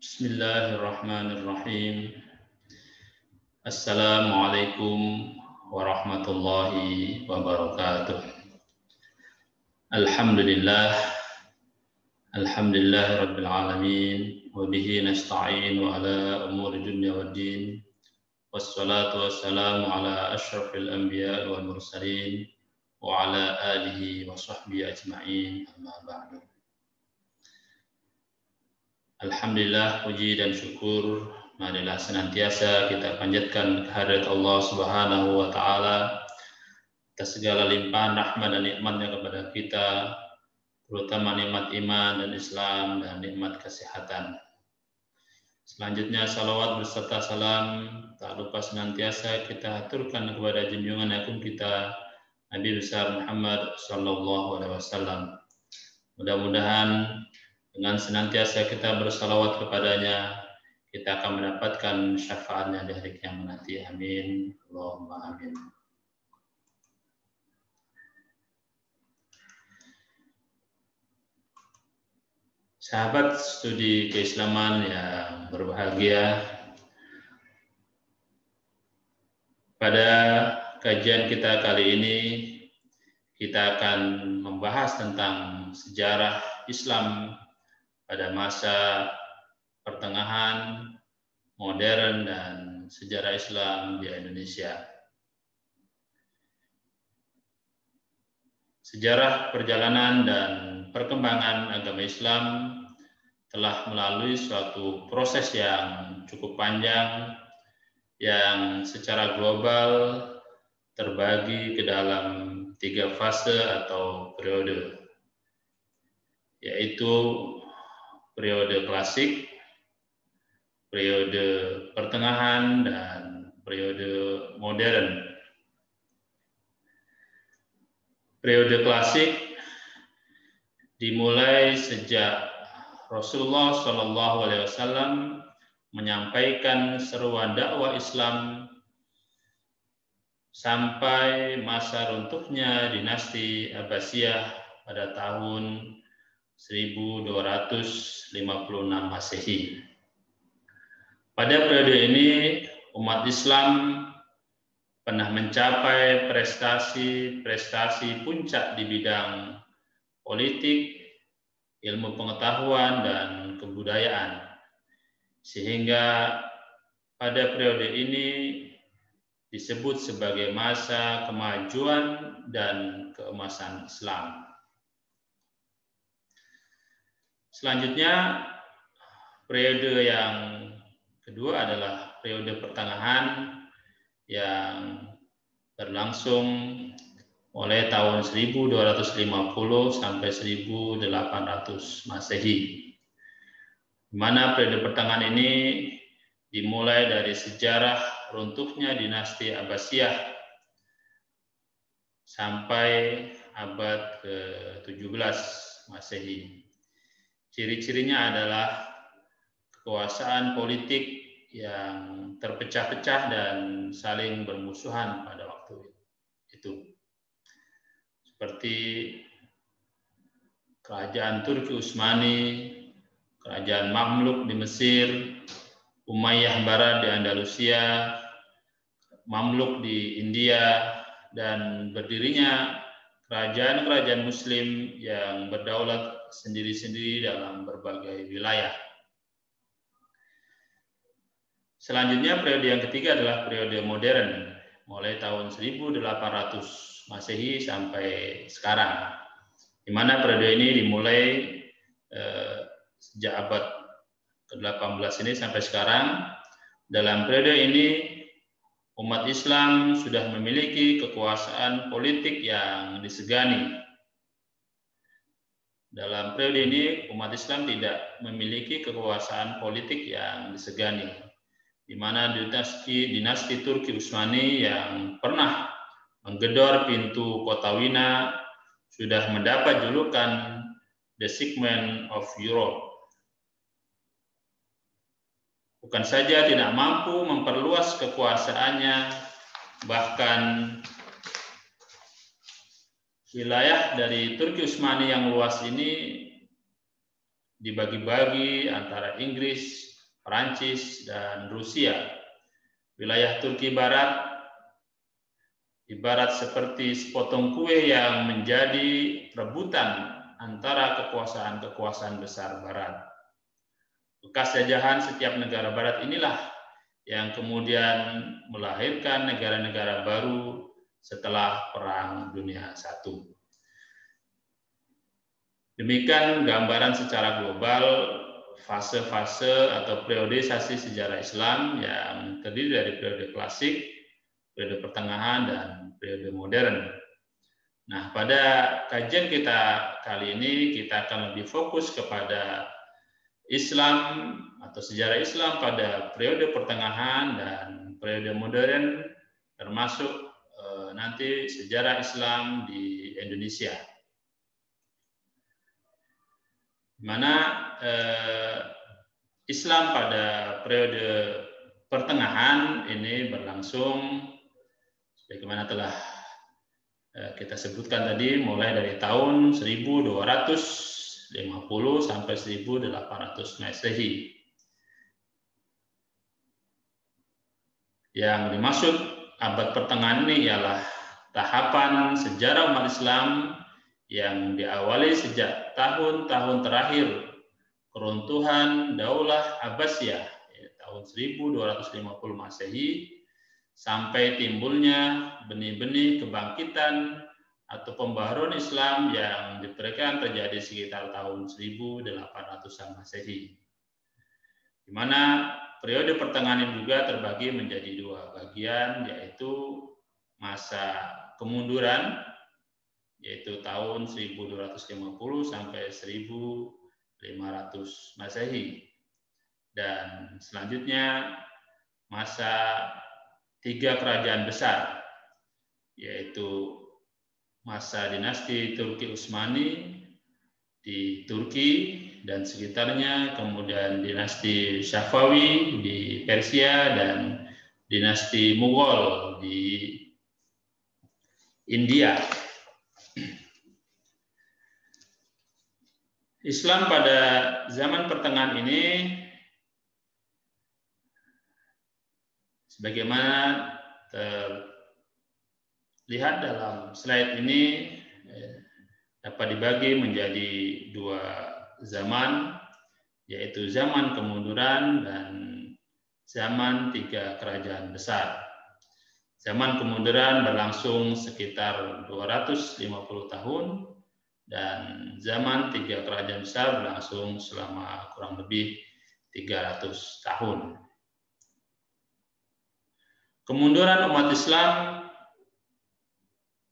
Bismillahirrahmanirrahim. Assalamualaikum warahmatullahi wabarakatuh. Alhamdulillah, alhamdulillahirabbil alamin, wa bihi nasta'in wa ala umuri dunya waddin. Wassalatu wassalamu ala asyrafil anbiya wal mursalin wa ala alihi wa sahbihi ajma'in. Amma ba'du. Alhamdulillah, puji dan syukur marilah senantiasa kita panjatkan kehadirat Allah Subhanahu wa taala atas segala limpahan rahmat dan nikmatnya kepada kita, terutama nikmat iman dan Islam dan nikmat kesehatan. Selanjutnya salawat beserta salam tak lupa senantiasa kita aturkan kepada junjungan agung kita Nabi besar Muhammad sallallahu alaihi wasallam. Mudah-mudahan dengan senantiasa kita bersalawat kepadanya, kita akan mendapatkan syafaatnya di hari kiamat nanti. Amin. Allahumma amin. Sahabat studi keislaman yang berbahagia, pada kajian kita kali ini kita akan membahas tentang sejarah Islam pada masa pertengahan, modern, dan sejarah Islam di Indonesia. Sejarah perjalanan dan perkembangan agama Islam telah melalui suatu proses yang cukup panjang yang secara global terbagi ke dalam 3 fase atau periode, yaitu periode klasik, periode pertengahan, dan periode modern. Periode klasik dimulai sejak Rasulullah SAW menyampaikan seruan dakwah Islam sampai masa runtuhnya dinasti Abbasiyah pada tahun 1256 Masehi. Pada periode ini, umat Islam pernah mencapai prestasi puncak di bidang politik, ilmu pengetahuan, dan kebudayaan. Sehingga pada periode ini disebut sebagai masa kemajuan dan keemasan Islam. Selanjutnya, periode yang kedua adalah periode pertengahan yang berlangsung mulai tahun 1250 sampai 1800 Masehi. Di mana periode pertengahan ini dimulai dari sejarah runtuhnya dinasti Abbasiyah sampai abad ke-17 Masehi. Ciri-cirinya adalah kekuasaan politik yang terpecah-pecah dan saling bermusuhan pada waktu itu. Seperti kerajaan Turki Utsmani, kerajaan Mamluk di Mesir, Umayyah Barat di Andalusia, Mamluk di India, dan berdirinya kerajaan-kerajaan Muslim yang berdaulat sendiri-sendiri dalam berbagai wilayah. Selanjutnya, periode yang ketiga adalah periode modern, mulai tahun 1800 Masehi sampai sekarang, di mana periode ini dimulai sejak abad ke-18 ini sampai sekarang. Dalam periode ini, umat Islam sudah memiliki kekuasaan politik yang disegani. Dalam periode ini, umat Islam tidak memiliki kekuasaan politik yang disegani, di mana dinasti Turki Utsmani yang pernah menggedor pintu kota Wina sudah mendapat julukan The Segment of Europe. Bukan saja tidak mampu memperluas kekuasaannya, bahkan wilayah dari Turki Utsmani yang luas ini dibagi-bagi antara Inggris, Perancis, dan Rusia. Wilayah Turki Barat ibarat seperti sepotong kue yang menjadi rebutan antara kekuasaan-kekuasaan besar Barat. Bekas jajahan setiap negara Barat inilah yang kemudian melahirkan negara-negara baru setelah Perang Dunia I. Demikian gambaran secara global fase-fase atau periodisasi sejarah Islam yang terdiri dari periode klasik, periode pertengahan, dan periode modern. Nah, pada kajian kita kali ini kita akan lebih fokus kepada Islam atau sejarah Islam pada periode pertengahan dan periode modern, termasuk nanti sejarah Islam di Indonesia, di mana Islam pada periode pertengahan ini berlangsung sebagaimana telah kita sebutkan tadi, mulai dari tahun 1250 sampai 1800 Masehi. Yang dimaksud abad pertengahan ini ialah tahapan sejarah umat Islam yang diawali sejak tahun-tahun terakhir keruntuhan Daulah Abbasiyah tahun 1250 Masehi sampai timbulnya benih-benih kebangkitan atau pembaharuan Islam yang diperkirakan terjadi sekitar tahun 1800-an Masehi, di mana periode pertengahan ini juga terbagi menjadi dua bagian, yaitu masa kemunduran, yaitu tahun 1250 sampai 1500 Masehi, dan selanjutnya masa tiga kerajaan besar, yaitu masa dinasti Turki Utsmani di Turki dan sekitarnya, kemudian dinasti Safawi di Persia, dan dinasti Mughal di India. Islam pada zaman pertengahan ini, sebagaimana terlihat dalam slide ini, dapat dibagi menjadi dua zaman, yaitu zaman kemunduran dan zaman tiga kerajaan besar. Zaman kemunduran berlangsung sekitar 250 tahun, dan zaman tiga kerajaan besar berlangsung selama kurang lebih 300 tahun. Kemunduran umat Islam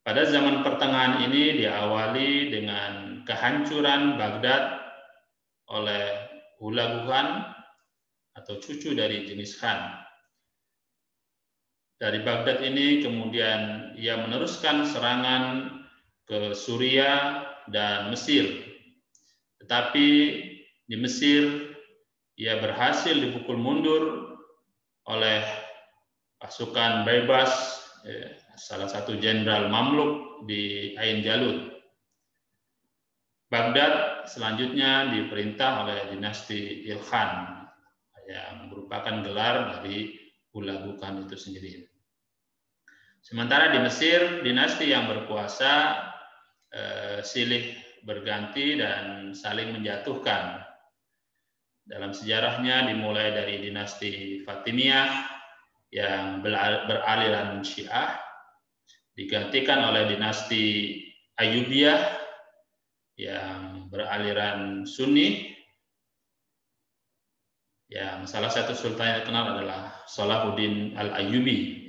pada zaman pertengahan ini diawali dengan kehancuran Baghdad oleh Hulagu Khan atau cucu dari Genghis Khan. Dari Baghdad ini kemudian ia meneruskan serangan ke Suriah dan Mesir. Tetapi di Mesir ia berhasil dipukul mundur oleh pasukan bebas, salah satu jenderal Mamluk di Ain Jalut. Baghdad selanjutnya diperintah oleh dinasti Ilkhan yang merupakan gelar dari Hulagu Khan itu sendiri. Sementara di Mesir, dinasti yang berkuasa silih berganti dan saling menjatuhkan. Dalam sejarahnya dimulai dari dinasti Fatimiyah yang beraliran Syiah, digantikan oleh dinasti Ayyubiyah yang beraliran Sunni, yang salah satu sultan yang terkenal adalah Salahuddin Al-Ayyubi.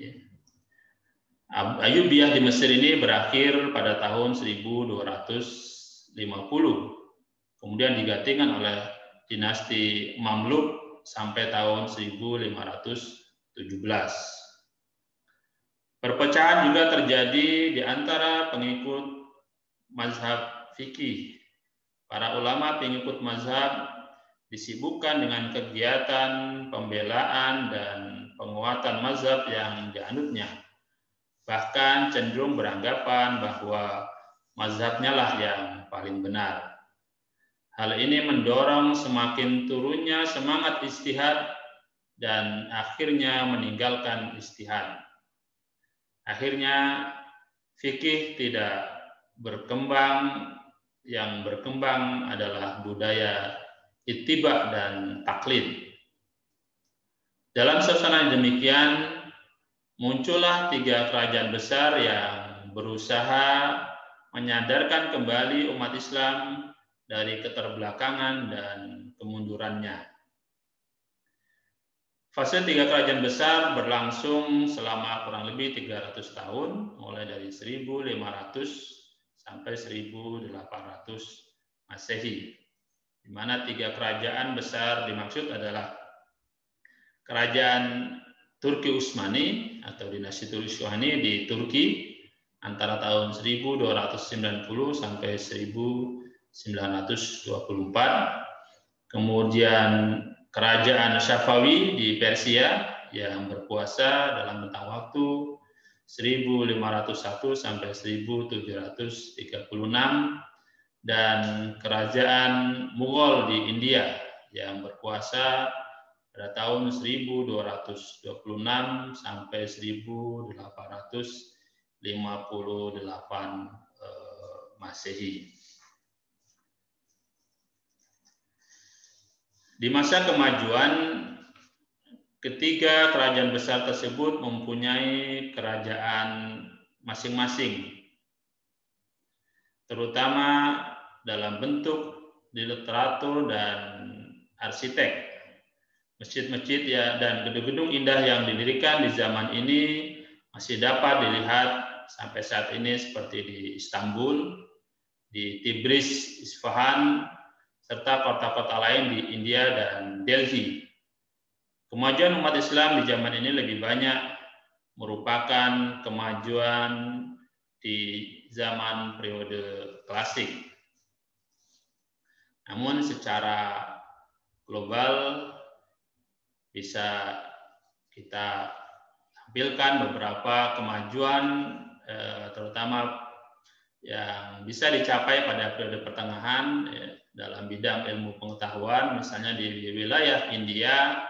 Ayyubiyah di Mesir ini berakhir pada tahun 1250, kemudian digantikan oleh dinasti Mamluk sampai tahun 1517. Perpecahan juga terjadi di antara pengikut mazhab fikih. Para ulama pengikut mazhab disibukkan dengan kegiatan pembelaan dan penguatan mazhab yang dianutnya. Bahkan cenderung beranggapan bahwa mazhabnya lah yang paling benar. Hal ini mendorong semakin turunnya semangat ijtihad dan akhirnya meninggalkan ijtihad. Akhirnya fikih tidak berkembang, yang berkembang adalah budaya ittiba dan taklid. Dalam suasana demikian, muncullah 3 kerajaan besar yang berusaha menyadarkan kembali umat Islam dari keterbelakangan dan kemundurannya. Fase 3 kerajaan besar berlangsung selama kurang lebih 300 tahun, mulai dari 1500 sampai 1800 Masehi, di mana 3 kerajaan besar dimaksud adalah Kerajaan Turki Utsmani atau dinasti Turki Utsmani di Turki antara tahun 1290 sampai 1924. Kemudian Kerajaan Safawi di Persia yang berkuasa dalam rentang waktu 1501 sampai 1736, dan Kerajaan Mughal di India yang berkuasa pada tahun 1226 sampai 1858 Masehi. Di masa kemajuan, ketiga kerajaan besar tersebut mempunyai kerajaan masing-masing, terutama dalam bentuk di literatur dan arsitek. Masjid-masjid dan gedung-gedung indah yang didirikan di zaman ini masih dapat dilihat sampai saat ini, seperti di Istanbul, di Tibris, Isfahan, serta kota-kota lain di India dan Delhi. Kemajuan umat Islam di zaman ini lebih banyak merupakan kemajuan di zaman periode klasik. Namun secara global bisa kita tampilkan beberapa kemajuan, terutama yang bisa dicapai pada periode pertengahan dalam bidang ilmu pengetahuan, misalnya di wilayah India,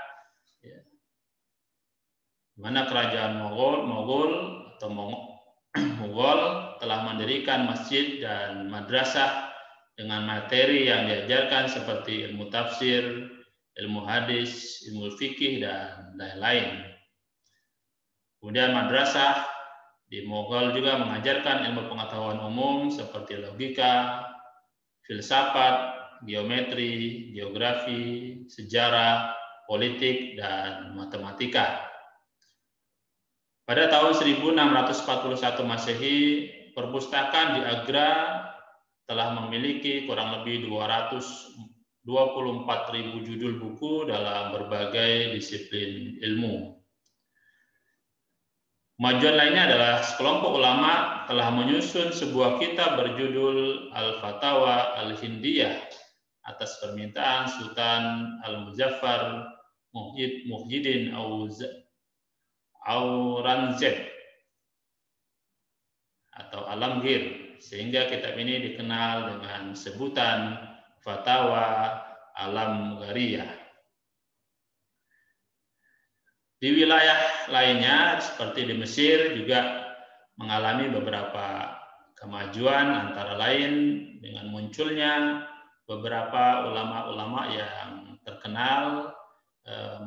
di mana kerajaan Mughal telah mendirikan masjid dan madrasah dengan materi yang diajarkan seperti ilmu tafsir, ilmu hadis, ilmu fikih, dan lain-lain. Kemudian madrasah di Mughal juga mengajarkan ilmu pengetahuan umum seperti logika, filsafat, geometri, geografi, sejarah, politik, dan matematika. Pada tahun 1641 Masehi, perpustakaan di Agra telah memiliki kurang lebih 24.000 judul buku dalam berbagai disiplin ilmu. Kemajuan lainnya adalah sekelompok ulama telah menyusun sebuah kitab berjudul Al-Fatawa Al-Hindiyah atas permintaan Sultan Al-Muzaffar Muhyiddin Aurangzeb atau Alamgir, sehingga kitab ini dikenal dengan sebutan Fatawa Alamgariyah. Di wilayah lainnya seperti di Mesir juga mengalami beberapa kemajuan, antara lain dengan munculnya beberapa ulama-ulama yang terkenal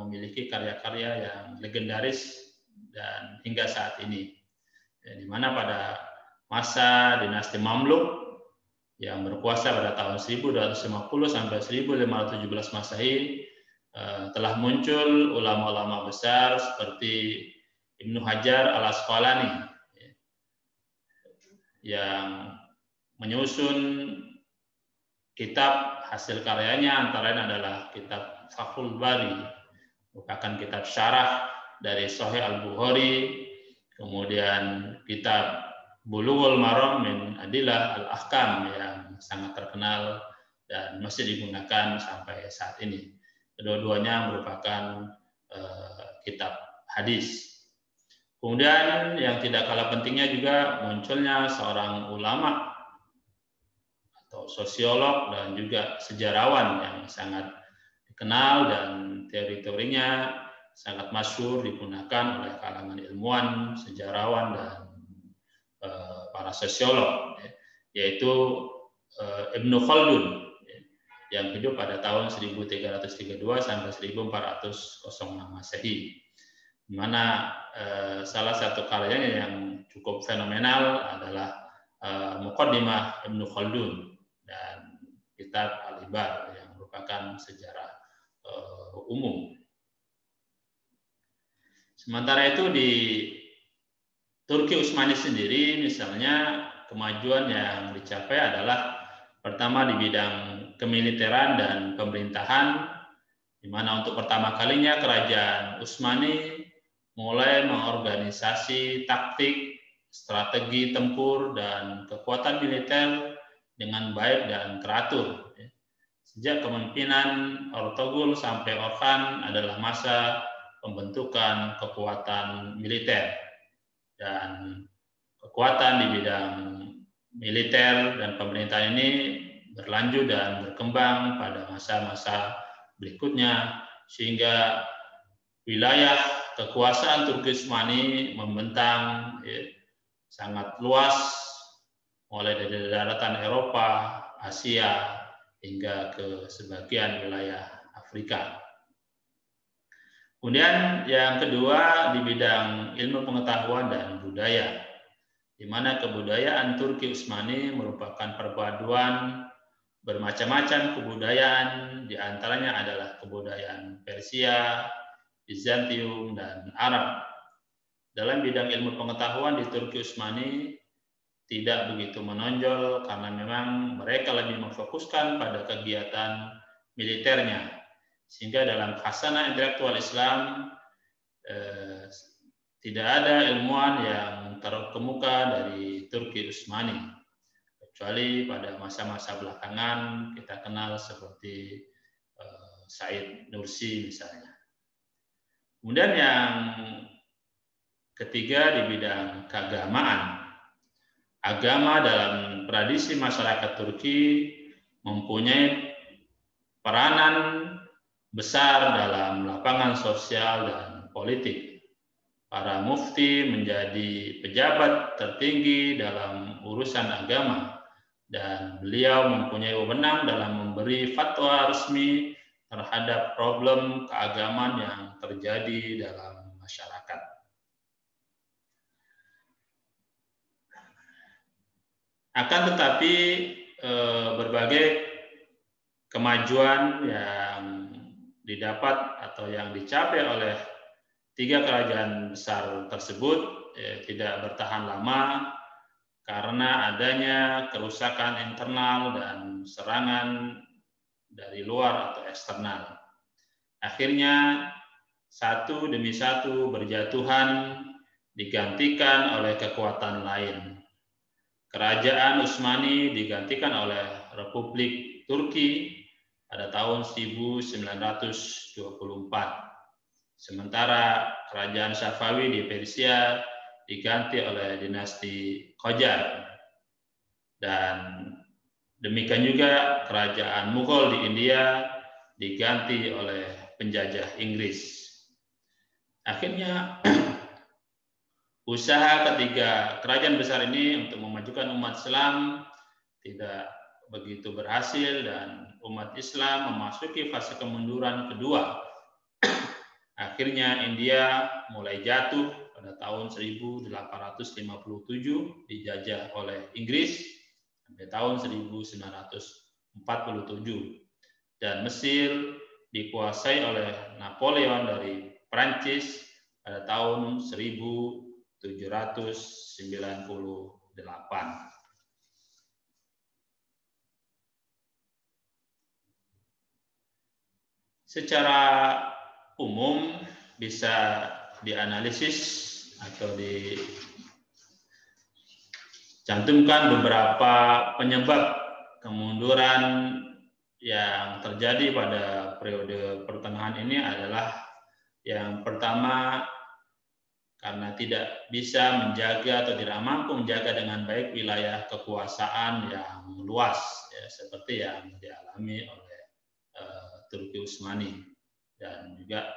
memiliki karya-karya yang legendaris dan hingga saat ini, di mana pada masa dinasti Mamluk yang berkuasa pada tahun 1250 sampai 1517 Masehi, telah muncul ulama-ulama besar seperti Ibnu Hajar Al-Asqalani yang menyusun kitab. Hasil karyanya antara lain adalah kitab Fathul Bari, merupakan kitab syarah dari Sahih Al-Bukhari, kemudian kitab Bulughul Maram min Adillah Al-Ahkam yang sangat terkenal dan masih digunakan sampai saat ini. Kedua-duanya merupakan kitab hadis. Kemudian yang tidak kalah pentingnya juga munculnya seorang ulama atau sosiolog dan juga sejarawan yang sangat dikenal dan teori-teorinya sangat masyhur digunakan oleh kalangan ilmuwan, sejarawan dan para sosiolog, yaitu Ibnu Khaldun yang hidup pada tahun 1332 sampai 1406 Masehi, di mana salah satu karyanya yang cukup fenomenal adalah Muqaddimah Ibnu Khaldun dan kitab Al-Ibar yang merupakan sejarah umum. Sementara itu di Turki Utsmani sendiri misalnya kemajuan yang dicapai adalah pertama di bidang kemiliteran dan pemerintahan, di mana untuk pertama kalinya kerajaan Utsmani mulai mengorganisasi taktik, strategi tempur, dan kekuatan militer dengan baik dan teratur. Sejak kepemimpinan Ertugrul sampai Orhan adalah masa pembentukan kekuatan militer, dan kekuatan di bidang militer dan pemerintahan ini berlanjut dan berkembang pada masa-masa berikutnya, sehingga wilayah kekuasaan Turki Utsmani membentang sangat luas, mulai dari daratan Eropa, Asia, hingga ke sebagian wilayah Afrika. Kemudian yang kedua di bidang ilmu pengetahuan dan budaya, di mana kebudayaan Turki Utsmani merupakan perpaduan bermacam-macam kebudayaan, di antaranya adalah kebudayaan Persia, Bizantium, dan Arab. Dalam bidang ilmu pengetahuan di Turki Utsmani tidak begitu menonjol karena memang mereka lebih memfokuskan pada kegiatan militernya, sehingga dalam khasanah intelektual Islam tidak ada ilmuwan yang terkemuka dari Turki Utsmani, kecuali pada masa-masa belakangan kita kenal seperti Said Nursi misalnya. Kemudian yang ketiga di bidang keagamaan. Agama dalam tradisi masyarakat Turki mempunyai peranan besar dalam lapangan sosial dan politik. Para mufti menjadi pejabat tertinggi dalam urusan agama, dan beliau mempunyai wewenang dalam memberi fatwa resmi terhadap problem keagamaan yang terjadi dalam masyarakat. Akan tetapi berbagai kemajuan yang didapat atau yang dicapai oleh tiga kerajaan besar tersebut tidak bertahan lama karena adanya kerusakan internal dan serangan dari luar atau eksternal. Akhirnya satu demi satu berjatuhan digantikan oleh kekuatan lain. Kerajaan Utsmani digantikan oleh Republik Turki pada tahun 1924. Sementara kerajaan Safawi di Persia diganti oleh dinasti Qajar. Dan demikian juga kerajaan Mughal di India diganti oleh penjajah Inggris. Akhirnya usaha ketiga kerajaan besar ini untuk memajukan umat Islam tidak begitu berhasil, dan umat Islam memasuki fase kemunduran kedua. Akhirnya India mulai jatuh pada tahun 1857 dijajah oleh Inggris sampai tahun 1947, dan Mesir dikuasai oleh Napoleon dari Prancis pada tahun 1798. Secara umum bisa dianalisis atau dicantumkan beberapa penyebab kemunduran yang terjadi pada periode pertengahan ini adalah yang pertama, karena tidak bisa menjaga atau tidak mampu menjaga dengan baik wilayah kekuasaan yang luas, ya, seperti yang dialami oleh Turki Utsmani, dan juga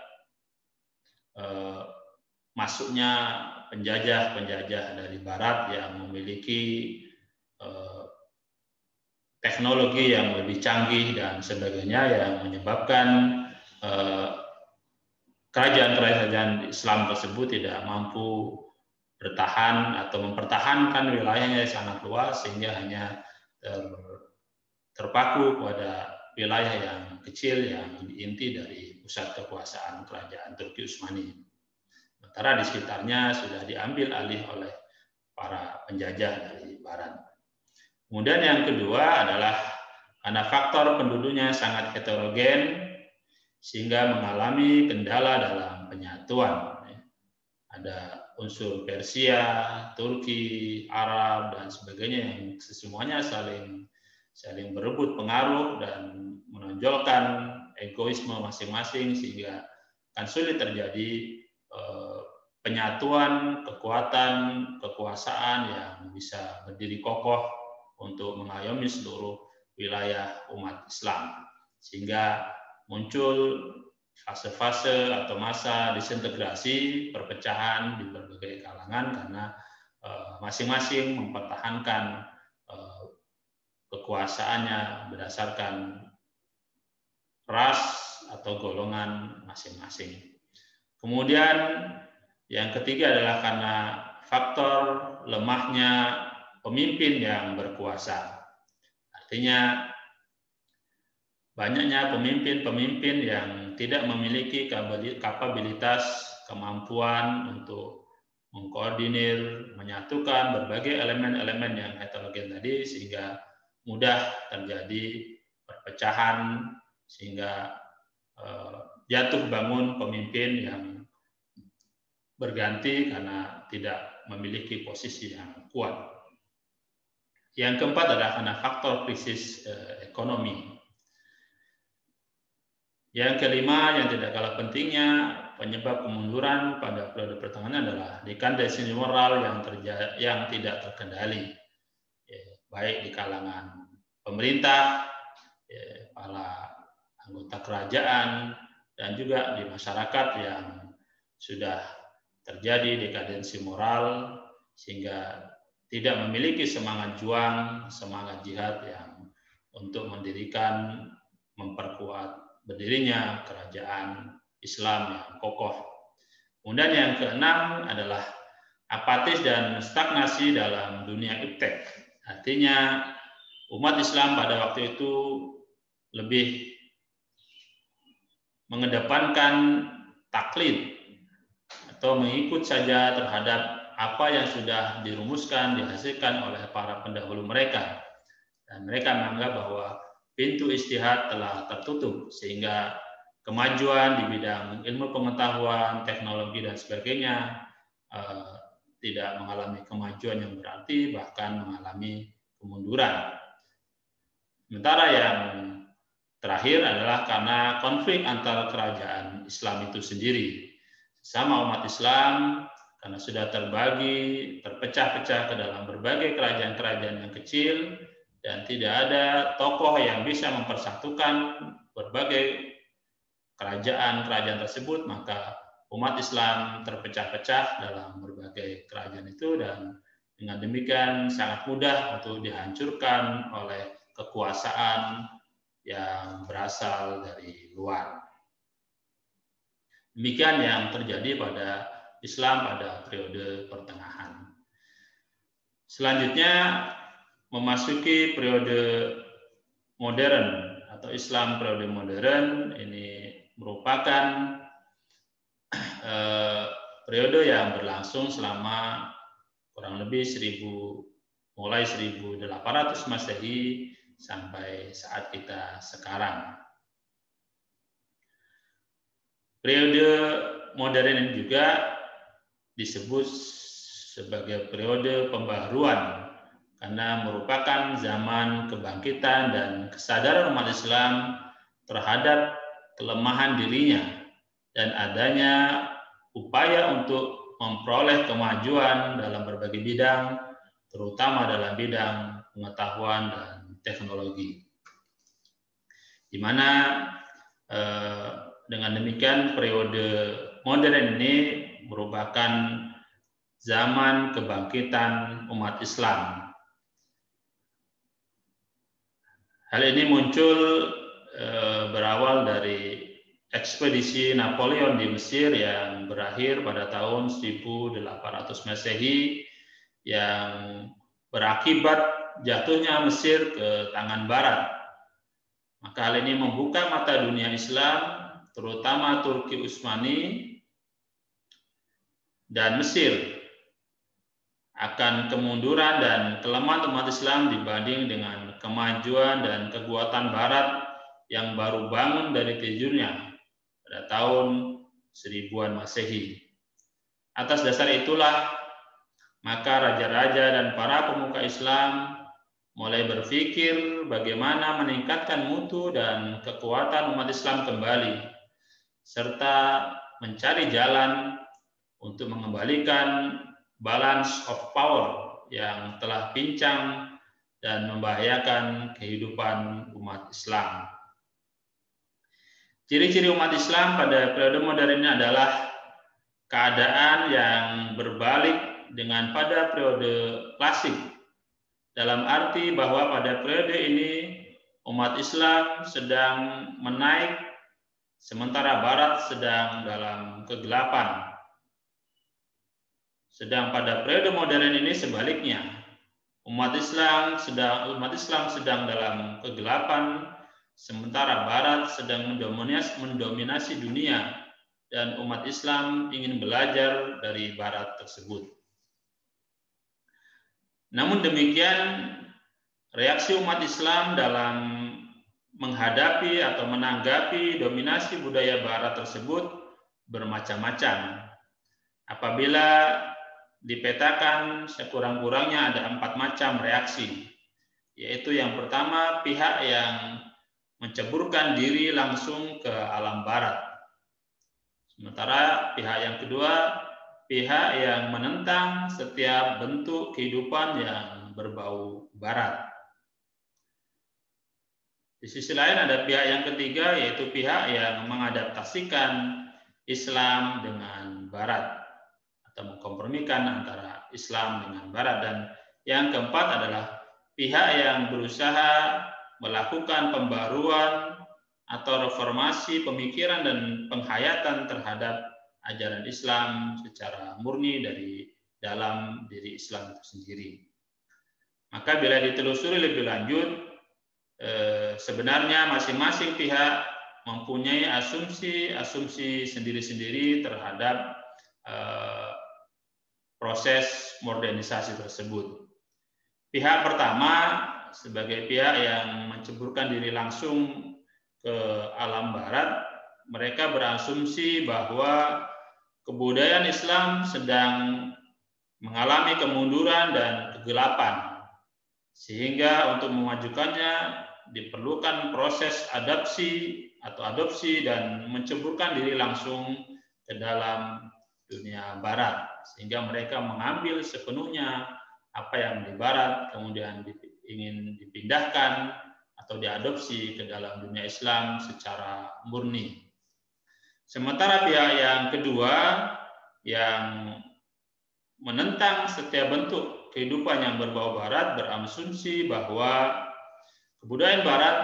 masuknya penjajah-penjajah dari Barat yang memiliki teknologi yang lebih canggih dan sebagainya, yang menyebabkan kerajaan-kerajaan Islam tersebut tidak mampu bertahan atau mempertahankan wilayahnya yang sangat luas, sehingga hanya terpaku pada wilayah yang kecil yang inti dari pusat kekuasaan kerajaan Turki Utsmani. Sementara di sekitarnya sudah diambil alih oleh para penjajah dari Barat. Kemudian yang kedua adalah karena faktor penduduknya sangat heterogen, sehingga mengalami kendala dalam penyatuan. Ada unsur Persia, Turki, Arab, dan sebagainya yang semuanya saling berebut pengaruh dan menonjolkan egoisme masing-masing, sehingga akan sulit terjadi penyatuan kekuasaan yang bisa berdiri kokoh untuk mengayomi seluruh wilayah umat Islam, sehingga muncul fase-fase atau masa disintegrasi, perpecahan di berbagai kalangan, karena masing-masing mempertahankan kekuasaannya berdasarkan ras atau golongan masing-masing. Kemudian yang ketiga adalah karena faktor lemahnya pemimpin yang berkuasa. Artinya banyaknya pemimpin-pemimpin yang tidak memiliki kapabilitas, kemampuan untuk mengkoordinir, menyatukan berbagai elemen-elemen yang heterogen tadi, sehingga mudah terjadi perpecahan, sehingga jatuh bangun pemimpin yang berganti karena tidak memiliki posisi yang kuat. Yang keempat adalah karena faktor krisis ekonomi. Yang kelima yang tidak kalah pentingnya, penyebab kemunduran pada periode pertengahan adalah dekadensi moral yang tidak terkendali, baik di kalangan pemerintah, para anggota kerajaan, dan juga di masyarakat yang sudah terjadi dekadensi moral, sehingga tidak memiliki semangat juang, semangat jihad yang untuk mendirikan, memperkuat berdirinya kerajaan Islam yang kokoh. Kemudian yang keenam adalah apatis dan stagnasi dalam dunia iptek. Artinya umat Islam pada waktu itu lebih mengedepankan taklid atau mengikut saja terhadap apa yang sudah dirumuskan, dihasilkan oleh para pendahulu mereka. Dan mereka menganggap bahwa pintu ijtihad telah tertutup, sehingga kemajuan di bidang ilmu pengetahuan, teknologi, dan sebagainya tidak mengalami kemajuan yang berarti, bahkan mengalami kemunduran. Sementara yang terakhir adalah karena konflik antar kerajaan Islam itu sendiri. Sama umat Islam, karena sudah terbagi, terpecah-pecah ke dalam berbagai kerajaan-kerajaan yang kecil, dan tidak ada tokoh yang bisa mempersatukan berbagai kerajaan-kerajaan tersebut, maka umat Islam terpecah-pecah dalam berbagai kerajaan itu, dan dengan demikian sangat mudah untuk dihancurkan oleh kekuasaan yang berasal dari luar. Demikian yang terjadi pada Islam pada periode pertengahan. Selanjutnya memasuki periode modern atau Islam periode modern. Ini merupakan periode yang berlangsung selama kurang lebih mulai 1800 Masehi sampai saat kita sekarang. Periode modern ini juga disebut sebagai periode pembaharuan, karena merupakan zaman kebangkitan dan kesadaran umat Islam terhadap kelemahan dirinya, dan adanya upaya untuk memperoleh kemajuan dalam berbagai bidang, terutama dalam bidang pengetahuan dan teknologi. Di mana dengan demikian periode modern ini merupakan zaman kebangkitan umat Islam. Hal ini muncul berawal dari ekspedisi Napoleon di Mesir yang berakhir pada tahun 1800 Masehi yang berakibat jatuhnya Mesir ke tangan Barat. Maka hal ini membuka mata dunia Islam, terutama Turki Utsmani dan Mesir, akan kemunduran dan kelemahan umat Islam dibanding dengan kemajuan dan kekuatan Barat yang baru bangun dari tidurnya pada tahun 1000-an Masehi. Atas dasar itulah, maka raja-raja dan para pemuka Islam mulai berpikir bagaimana meningkatkan mutu dan kekuatan umat Islam kembali, serta mencari jalan untuk mengembalikan balance of power yang telah pincang dan membahayakan kehidupan umat Islam. Ciri-ciri umat Islam pada periode modern ini adalah keadaan yang berbalik dengan pada periode klasik, dalam arti bahwa pada periode ini umat Islam sedang menaik sementara Barat sedang dalam kegelapan. Sedang pada periode modern ini sebaliknya, umat Islam sedang dalam kegelapan, sementara Barat sedang mendominasi dunia, dan umat Islam ingin belajar dari Barat tersebut. Namun demikian, reaksi umat Islam dalam menghadapi atau menanggapi dominasi budaya Barat tersebut bermacam-macam. Apabila dipetakan, sekurang-kurangnya ada 4 macam reaksi, yaitu yang pertama, pihak yang menceburkan diri langsung ke alam Barat. Sementara pihak yang kedua, pihak yang menentang setiap bentuk kehidupan yang berbau Barat. Di sisi lain ada pihak yang ketiga, yaitu pihak yang mengadaptasikan Islam dengan Barat atau mengkompromikan antara Islam dengan Barat. Dan yang keempat adalah pihak yang berusaha melakukan pembaruan atau reformasi pemikiran dan penghayatan terhadap ajaran Islam secara murni dari dalam diri Islam itu sendiri. Maka bila ditelusuri lebih lanjut, sebenarnya masing-masing pihak mempunyai asumsi sendiri-sendiri terhadap proses modernisasi tersebut. Pihak pertama sebagai pihak yang menceburkan diri langsung ke alam Barat, mereka berasumsi bahwa kebudayaan Islam sedang mengalami kemunduran dan kegelapan, sehingga untuk memajukannya diperlukan proses adopsi dan menceburkan diri langsung ke dalam dunia Barat, sehingga mereka mengambil sepenuhnya apa yang di Barat kemudian ingin dipindahkan atau diadopsi ke dalam dunia Islam secara murni. Sementara pihak yang kedua yang menentang setiap bentuk kehidupan yang berbau Barat berasumsi bahwa kebudayaan Barat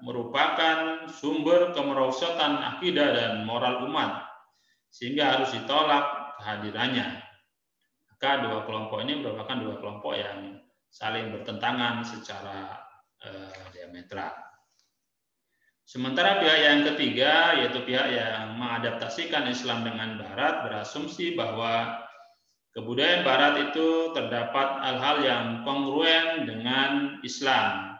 merupakan sumber kemerosotan akidah dan moral umat, sehingga harus ditolak kehadirannya. Maka dua kelompok ini merupakan dua kelompok yang saling bertentangan secara diametral. Sementara pihak yang ketiga, yaitu pihak yang mengadaptasikan Islam dengan Barat, berasumsi bahwa kebudayaan Barat itu terdapat hal-hal yang kongruen dengan Islam,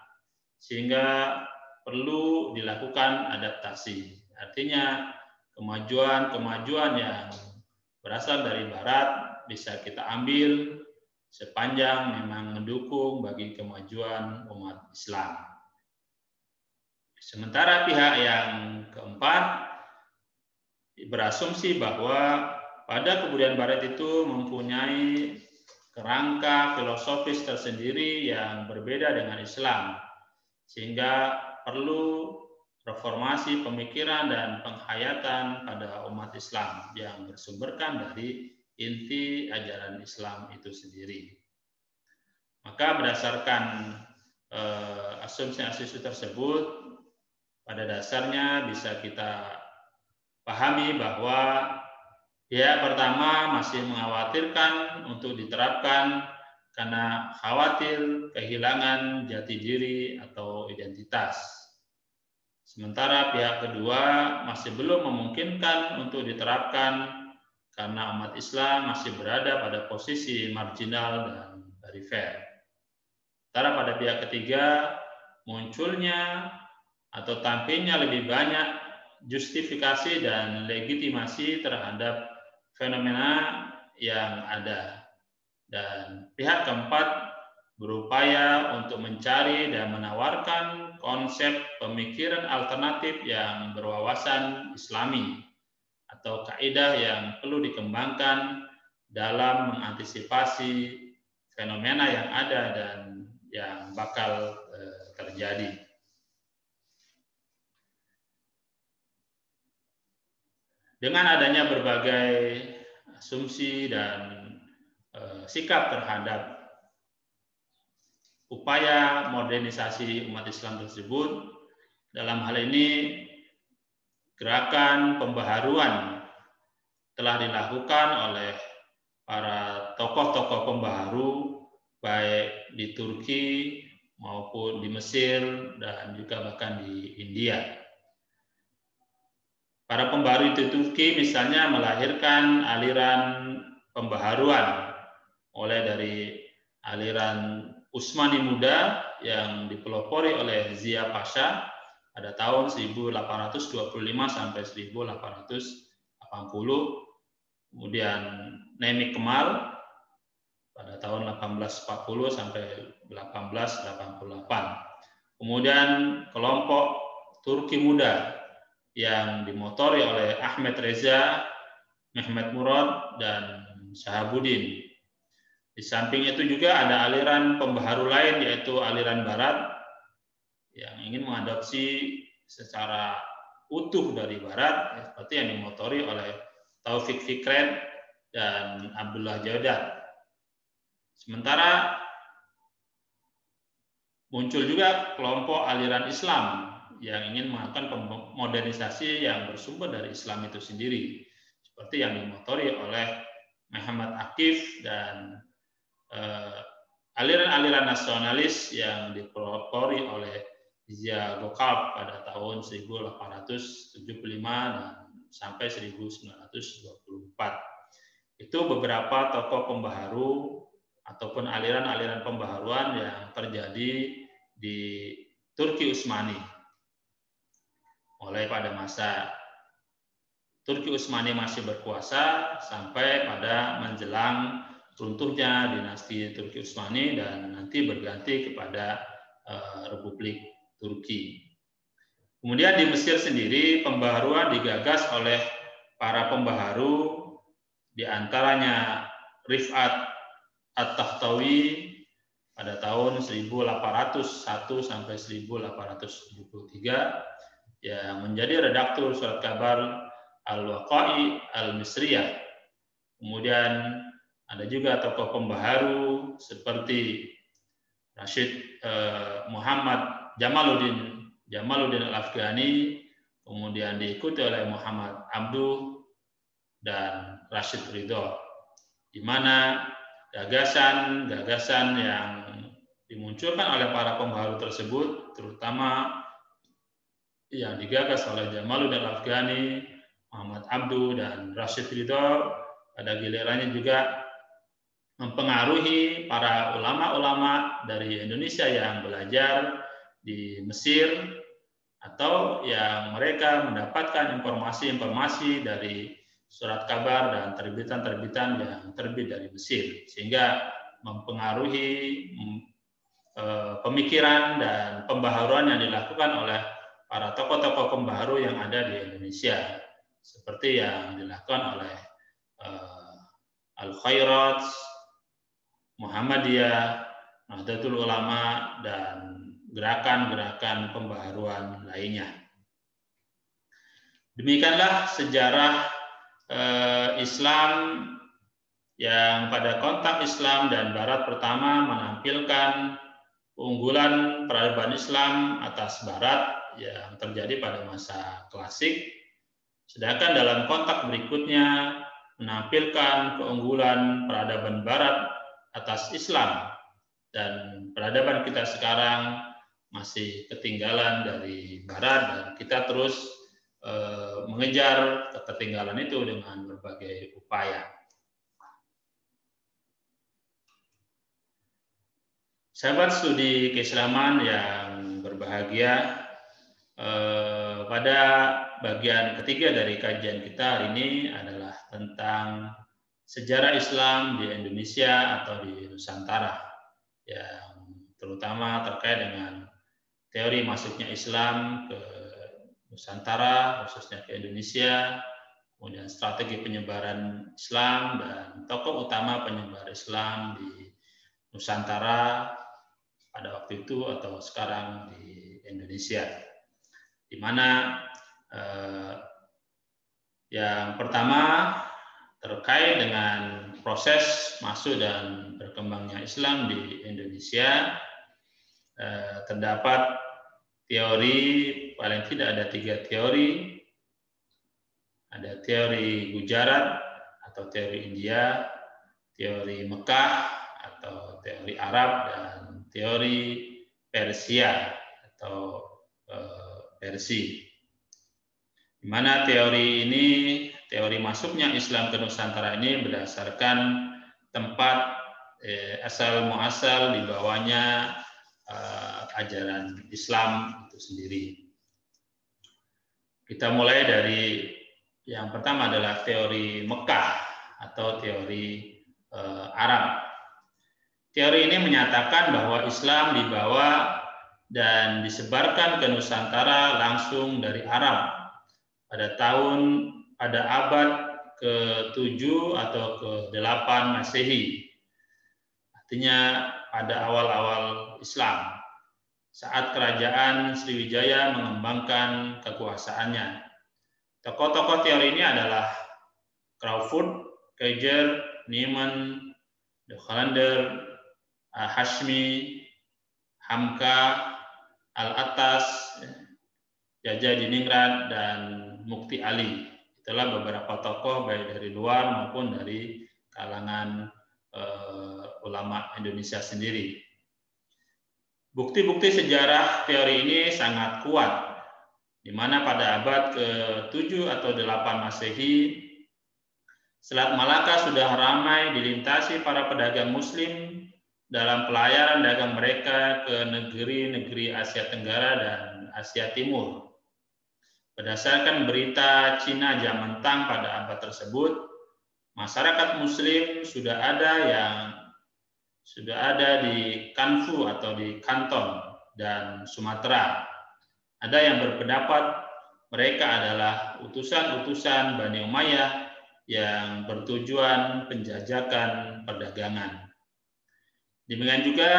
sehingga perlu dilakukan adaptasi. Artinya kemajuan yang berasal dari Barat bisa kita ambil sepanjang memang mendukung bagi kemajuan umat Islam. Sementara pihak yang keempat berasumsi bahwa pada kebudayaan Barat itu mempunyai kerangka filosofis tersendiri yang berbeda dengan Islam, sehingga perlu reformasi pemikiran dan penghayatan pada umat Islam yang bersumberkan dari inti ajaran Islam itu sendiri. Maka berdasarkan asumsi-asumsi tersebut, pada dasarnya bisa kita pahami bahwa ya pertama masih mengkhawatirkan untuk diterapkan karena khawatir kehilangan jati diri atau identitas. Sementara pihak kedua masih belum memungkinkan untuk diterapkan karena umat Islam masih berada pada posisi marginal dan perifer. Sementara pada pihak ketiga munculnya atau tampilnya lebih banyak justifikasi dan legitimasi terhadap fenomena yang ada. Dan pihak keempat berupaya untuk mencari dan menawarkan konsep pemikiran alternatif yang berwawasan Islami atau kaidah yang perlu dikembangkan dalam mengantisipasi fenomena yang ada dan yang bakal terjadi. Dengan adanya berbagai asumsi dan sikap terhadap upaya modernisasi umat Islam tersebut, dalam hal ini gerakan pembaharuan telah dilakukan oleh para tokoh-tokoh pembaharu baik di Turki maupun di Mesir dan juga bahkan di India. Para pembaharu di Turki misalnya melahirkan aliran pembaharuan mulai dari aliran Utsmani muda yang dipelopori oleh Zia Pasha pada tahun 1825 sampai 1880, kemudian Nemi Kemal pada tahun 1840 sampai 1888. Kemudian kelompok Turki muda yang dimotori oleh Ahmed Reza, Mehmet Murad, dan Shahabuddin. Di samping itu juga ada aliran pembaharu lain, yaitu aliran Barat yang ingin mengadopsi secara utuh dari Barat, seperti yang dimotori oleh Taufik Fikret dan Abdullah Jawdat. Sementara muncul juga kelompok aliran Islam yang ingin melakukan modernisasi yang bersumber dari Islam itu sendiri, seperti yang dimotori oleh Muhammad Akif dan aliran-aliran nasionalis yang dipelopori oleh Zia Gökalp pada tahun 1875 dan sampai 1924. Itu beberapa tokoh pembaharu ataupun aliran-aliran pembaharuan yang terjadi di Turki Utsmani. Mulai pada masa Turki Utsmani masih berkuasa sampai pada menjelang runtuhnya dinasti Turki Utsmani dan nanti berganti kepada Republik Turki. Kemudian di Mesir sendiri pembaharuan digagas oleh para pembaharu, di antaranya Rifat At-Tahtawi pada tahun 1801 sampai 1873 yang menjadi redaktur surat kabar Al-Waqai Al-Misriyah. Kemudian ada juga tokoh pembaharu seperti Rashid Muhammad Jamaluddin Al-Afghani, kemudian diikuti oleh Muhammad Abduh dan Rashid Ridho, di mana gagasan-gagasan yang dimunculkan oleh para pembaharu tersebut, terutama yang digagas oleh Jamaluddin Al-Afghani, Muhammad Abduh, dan Rashid Ridho, pada gilirannya juga mempengaruhi para ulama-ulama dari Indonesia yang belajar di Mesir atau yang mereka mendapatkan informasi-informasi dari surat kabar dan terbitan-terbitan yang terbit dari Mesir, sehingga mempengaruhi pemikiran dan pembaharuan yang dilakukan oleh para tokoh-tokoh pembaharu yang ada di Indonesia, seperti yang dilakukan oleh Al-Khairat, Muhammadiyah, Nahdlatul Ulama, dan gerakan-gerakan pembaharuan lainnya. Demikianlah sejarah Islam yang pada kontak Islam dan Barat pertama menampilkan keunggulan peradaban Islam atas Barat yang terjadi pada masa klasik, sedangkan dalam kontak berikutnya menampilkan keunggulan peradaban Barat atas Islam, dan peradaban kita sekarang masih ketinggalan dari Barat, dan kita terus mengejar ketertinggalan itu dengan berbagai upaya. Sahabat studi keislaman yang berbahagia, pada bagian ketiga dari kajian kita hari ini adalah tentang sejarah Islam di Indonesia atau di Nusantara, yang terutama terkait dengan teori masuknya Islam ke Nusantara, khususnya ke Indonesia, kemudian strategi penyebaran Islam dan tokoh utama penyebar Islam di Nusantara pada waktu itu atau sekarang di Indonesia, di mana yang pertama terkait dengan proses masuk dan berkembangnya Islam di Indonesia, terdapat teori, paling tidak ada 3 teori. Ada teori Gujarat atau teori India, teori Mekah atau teori Arab, dan teori Persia atau Persia. Di mana teori ini, teori masuknya Islam ke Nusantara ini berdasarkan tempat asal muasal di bawahnya ajaran Islam itu sendiri. Kita mulai dari yang pertama adalah teori Mekah atau teori Arab. Teori ini menyatakan bahwa Islam dibawa dan disebarkan ke Nusantara langsung dari Arab pada abad ke-7 atau ke-8 Masehi. Artinya pada awal-awal Islam, saat kerajaan Sriwijaya mengembangkan kekuasaannya. Tokoh-tokoh teori ini adalah Crawford, Keijer, Neiman, De Hollander, Hashmi, Hamka, Al-Attas, Jaja Diningrat, dan Mukti Ali. Itulah beberapa tokoh baik dari luar maupun dari kalangan ulama Indonesia sendiri. Bukti-bukti sejarah teori ini sangat kuat, di mana pada abad ke-7 atau 8 Masehi, Selat Malaka sudah ramai dilintasi para pedagang Muslim dalam pelayaran dagang mereka ke negeri-negeri Asia Tenggara dan Asia Timur. Berdasarkan berita Cina zaman Tang pada abad tersebut, masyarakat Muslim sudah ada di Kanfu atau di Kanton dan Sumatera. Ada yang berpendapat mereka adalah utusan-utusan Bani Umayyah yang bertujuan penjajakan perdagangan. Demikian juga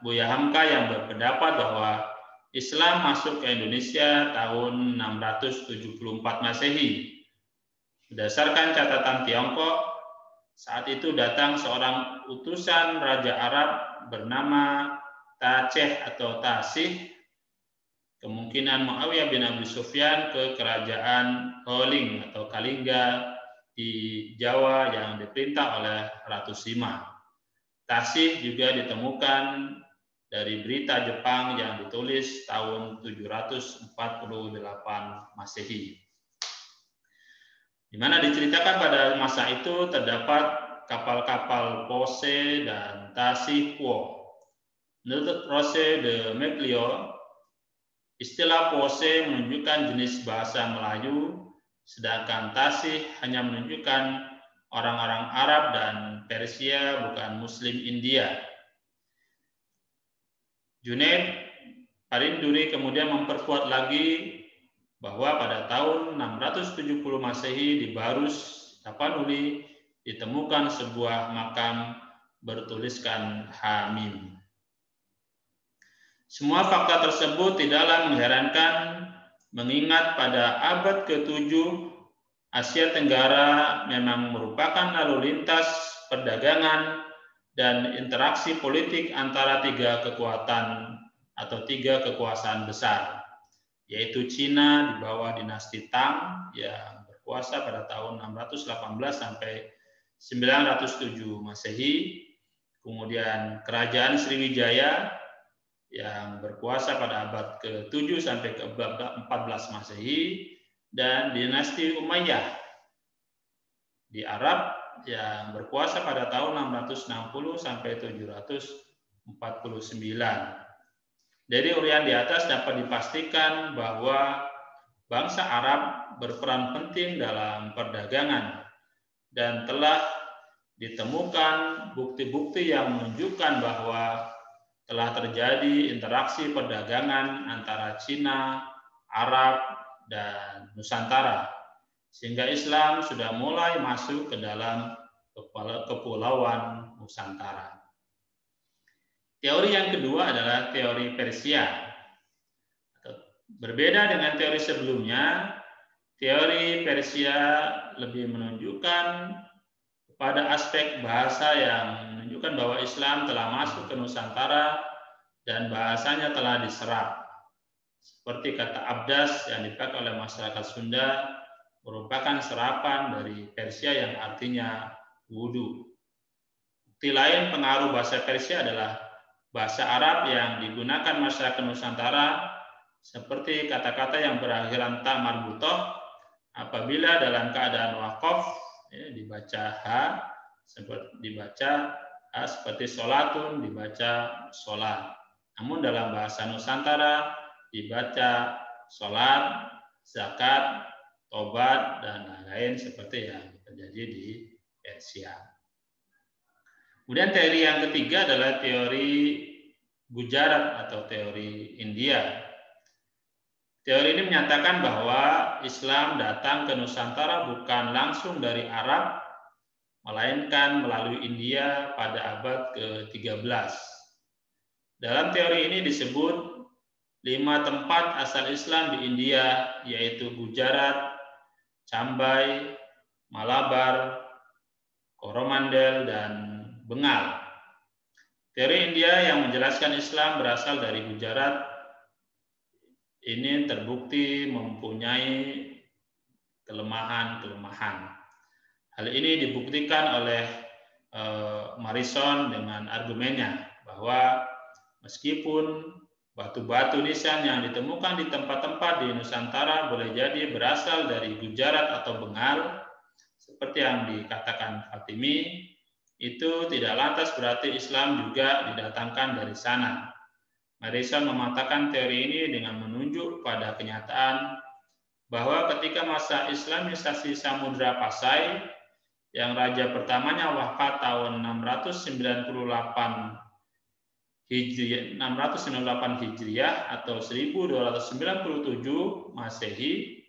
Buya Hamka yang berpendapat bahwa Islam masuk ke Indonesia tahun 674 Masehi. Berdasarkan catatan Tiongkok, saat itu datang seorang utusan Raja Arab bernama Taceh atau Tasih, kemungkinan Muawiyah bin Abi Sufyan, ke kerajaan Holing atau Kalingga di Jawa yang diperintah oleh Ratu Sima. Tasih juga ditemukan dari berita Jepang yang ditulis tahun 748 Masehi, di mana diceritakan pada masa itu terdapat kapal-kapal Pose dan Tasih Kuo. Menurut Rose de Meglio, istilah Pose menunjukkan jenis bahasa Melayu, sedangkan Tasih hanya menunjukkan orang-orang Arab dan Persia, bukan Muslim India. Junaid Arinduri kemudian memperkuat lagi bahwa pada tahun 670 Masehi di Barus, Tapanuli, ditemukan sebuah makam bertuliskan Hamim. Semua fakta tersebut tidaklah mengherankan mengingat pada abad ke-7 Asia Tenggara memang merupakan lalu lintas perdagangan dan interaksi politik antara tiga kekuatan atau tiga kekuasaan besar, yaitu Cina di bawah dinasti Tang yang berkuasa pada tahun 618 sampai 907 Masehi, kemudian Kerajaan Sriwijaya yang berkuasa pada abad ke-7 sampai ke-14 Masehi, dan dinasti Umayyah di Arab yang berkuasa pada tahun 660 sampai 749. Dari urian di atas dapat dipastikan bahwa bangsa Arab berperan penting dalam perdagangan dan telah ditemukan bukti-bukti yang menunjukkan bahwa telah terjadi interaksi perdagangan antara Cina, Arab, dan Nusantara, sehingga Islam sudah mulai masuk ke dalam kepulauan Nusantara. Teori yang kedua adalah teori Persia. Berbeda dengan teori sebelumnya, teori Persia lebih menunjukkan pada aspek bahasa yang menunjukkan bahwa Islam telah masuk ke Nusantara dan bahasanya telah diserap. Seperti kata abdas yang dipakai oleh masyarakat Sunda merupakan serapan dari Persia yang artinya wudu. Bukti lain pengaruh bahasa Persia adalah bahasa Arab yang digunakan masyarakat Nusantara, seperti kata-kata yang berakhiran ta marbutoh apabila dalam keadaan wakaf dibaca ha, seperti sholatun dibaca sholat. Namun dalam bahasa Nusantara dibaca sholat, zakat, tobat, dan lain-lain seperti yang terjadi di Persia. Kemudian teori yang ketiga adalah teori Gujarat atau teori India. Teori ini menyatakan bahwa Islam datang ke Nusantara bukan langsung dari Arab, melainkan melalui India pada abad ke-13. Dalam teori ini disebut 5 tempat asal Islam di India, yaitu Gujarat, Cambai, Malabar, Coromandel, dan Bengal. Teori India yang menjelaskan Islam berasal dari Gujarat ini terbukti mempunyai kelemahan-kelemahan. Hal ini dibuktikan oleh Morrison dengan argumennya bahwa meskipun batu-batu nisan yang ditemukan di tempat-tempat di Nusantara boleh jadi berasal dari Gujarat atau Bengal, seperti yang dikatakan Fatimi, itu tidak lantas berarti Islam juga didatangkan dari sana. Morrison mematahkan teori ini dengan menunjuk pada kenyataan bahwa ketika masa Islamisasi Samudra Pasai, yang raja pertamanya wafat tahun 698 Hijriah atau 1297 Masehi,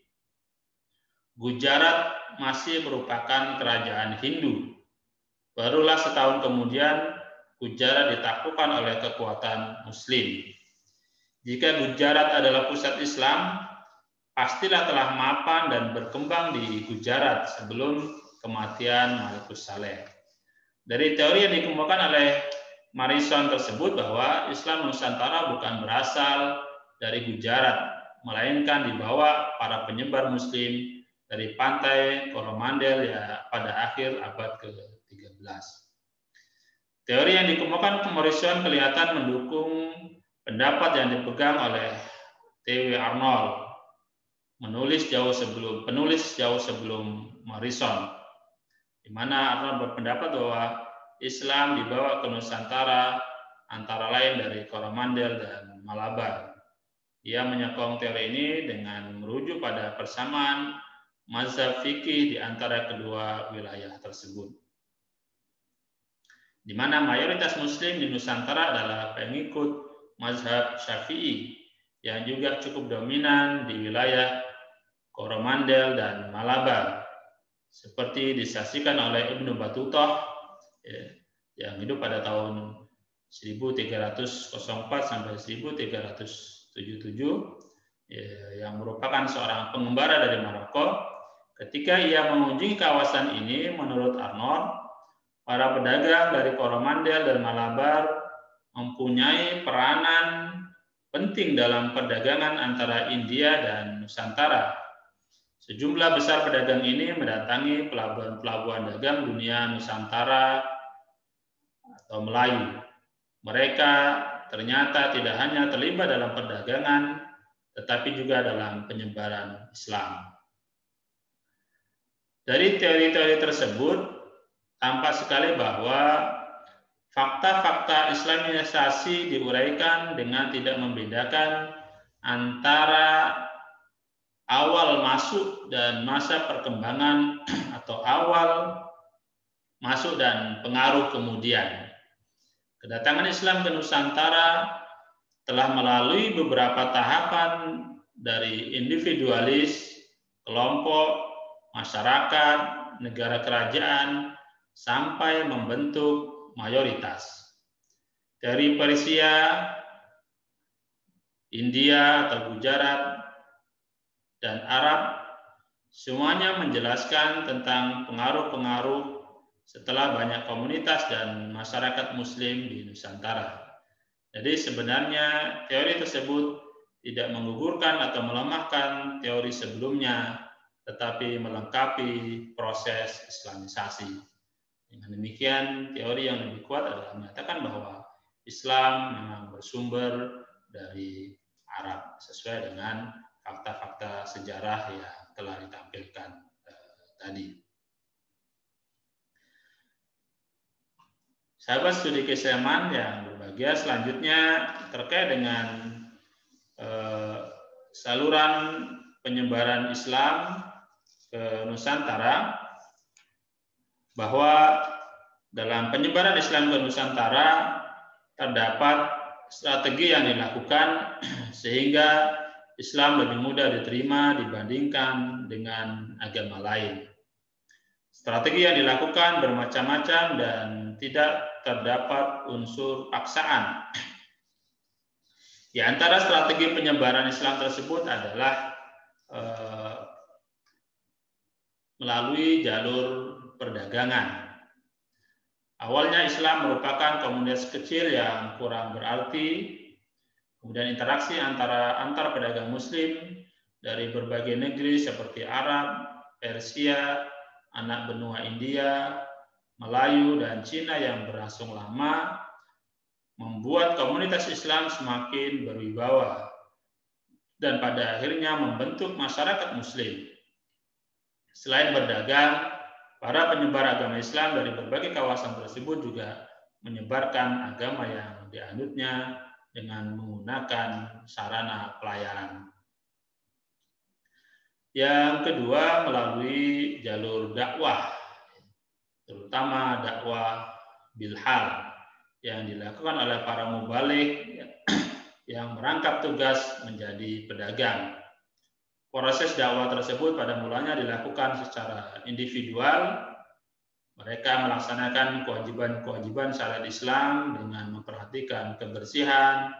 Gujarat masih merupakan kerajaan Hindu. Barulah setahun kemudian Gujarat ditaklukkan oleh kekuatan Muslim. Jika Gujarat adalah pusat Islam, pastilah telah mapan dan berkembang di Gujarat sebelum kematian Malikus Saleh. Dari teori yang dikemukakan oleh Morrison tersebut bahwa Islam Nusantara bukan berasal dari Gujarat, melainkan dibawa para penyebar Muslim dari pantai Coromandel ya pada akhir abad ke-13. Teori yang dikemukakan Morrison kelihatan mendukung pendapat yang dipegang oleh T.W. Arnold, penulis jauh sebelum Morrison, di mana Arnold berpendapat bahwa Islam dibawa ke Nusantara antara lain dari Coromandel dan Malabar. Ia menyokong teori ini dengan merujuk pada persamaan mazhab fikih di antara kedua wilayah tersebut, di mana mayoritas Muslim di Nusantara adalah pengikut mazhab Syafi'i yang juga cukup dominan di wilayah Coromandel dan Malabar. seperti disaksikan oleh Ibnu Battutah yang hidup pada tahun 1304 sampai 1377, yang merupakan seorang pengembara dari Maroko. Ketika ia mengunjungi kawasan ini, menurut Arnold, para pedagang dari Coromandel dan Malabar mempunyai peranan penting dalam perdagangan antara India dan Nusantara. Sejumlah besar pedagang ini mendatangi pelabuhan-pelabuhan dagang dunia Nusantara atau Melayu. Mereka ternyata tidak hanya terlibat dalam perdagangan, tetapi juga dalam penyebaran Islam. Dari teori-teori tersebut, tampak sekali bahwa fakta-fakta Islamisasi diuraikan dengan tidak membedakan antara awal masuk dan masa perkembangan atau awal masuk dan pengaruh kemudian. Kedatangan Islam ke Nusantara telah melalui beberapa tahapan dari individualis, kelompok, masyarakat, negara kerajaan, sampai membentuk mayoritas. Dari Persia, India atau Gujarat, dan Arab, semuanya menjelaskan tentang pengaruh-pengaruh setelah banyak komunitas dan masyarakat Muslim di Nusantara. Jadi sebenarnya teori tersebut tidak menggugurkan atau melemahkan teori sebelumnya, tetapi melengkapi proses Islamisasi. Dengan demikian, teori yang lebih kuat adalah menyatakan bahwa Islam memang bersumber dari Arab sesuai dengan fakta-fakta sejarah yang telah ditampilkan tadi. Sahabat studi keislaman yang berbahagia, selanjutnya terkait dengan saluran penyebaran Islam ke Nusantara, bahwa dalam penyebaran Islam ke Nusantara terdapat strategi yang dilakukan sehingga Islam lebih mudah diterima dibandingkan dengan agama lain. Strategi yang dilakukan bermacam-macam dan tidak terdapat unsur paksaan. Di antara strategi penyebaran Islam tersebut adalah melalui jalur perdagangan. Awalnya Islam merupakan komunitas kecil yang kurang berarti, kemudian interaksi antar pedagang Muslim dari berbagai negeri seperti Arab, Persia, anak benua India, Melayu, dan Cina yang berlangsung lama membuat komunitas Islam semakin berwibawa dan pada akhirnya membentuk masyarakat Muslim. Selain berdagang, para penyebar agama Islam dari berbagai kawasan tersebut juga menyebarkan agama yang dianutnya dengan menggunakan sarana pelayaran. Yang kedua, melalui jalur dakwah, terutama dakwah bilhal yang dilakukan oleh para mubaligh yang merangkap tugas menjadi pedagang. Proses dakwah tersebut pada mulanya dilakukan secara individual. Mereka melaksanakan kewajiban-kewajiban syariat Islam dengan memperhatikan kebersihan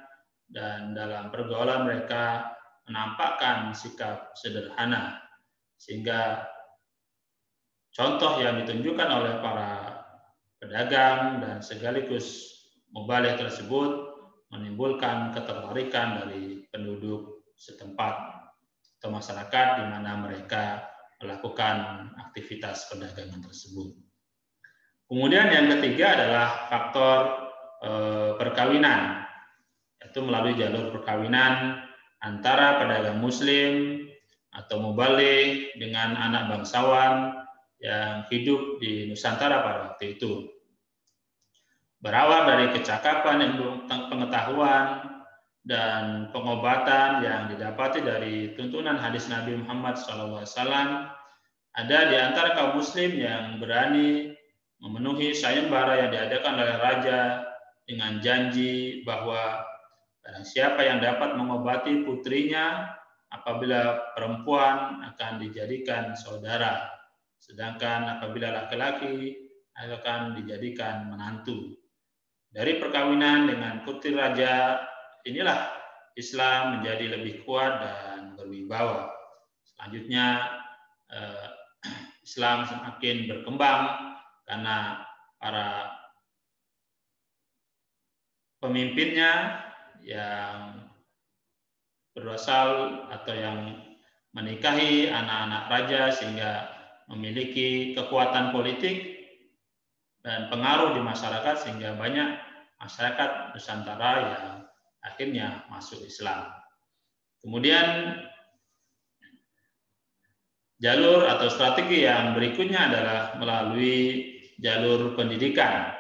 dan dalam pergaulan mereka menampakkan sikap sederhana. Sehingga contoh yang ditunjukkan oleh para pedagang dan sekaligus mubaligh tersebut menimbulkan ketertarikan dari penduduk setempat atau masyarakat di mana mereka melakukan aktivitas perdagangan tersebut. Kemudian yang ketiga adalah faktor perkawinan, yaitu melalui jalur perkawinan antara pedagang Muslim atau mubaligh dengan anak bangsawan yang hidup di Nusantara pada waktu itu. Berawal dari kecakapan, pengetahuan, dan pengobatan yang didapati dari tuntunan hadis Nabi Muhammad SAW, ada di antara kaum Muslim yang berani memenuhi sayembara yang diadakan oleh raja dengan janji bahwa barang siapa yang dapat mengobati putrinya apabila perempuan akan dijadikan saudara, Sedangkan apabila laki-laki akan dijadikan menantu. Dari perkawinan dengan putri raja, inilah Islam menjadi lebih kuat dan berwibawa. Selanjutnya, Islam semakin berkembang karena para pemimpinnya yang berasal atau yang menikahi anak-anak raja sehingga memiliki kekuatan politik dan pengaruh di masyarakat sehingga banyak masyarakat Nusantara yang akhirnya masuk Islam. Kemudian jalur atau strategi yang berikutnya adalah melalui jalur pendidikan.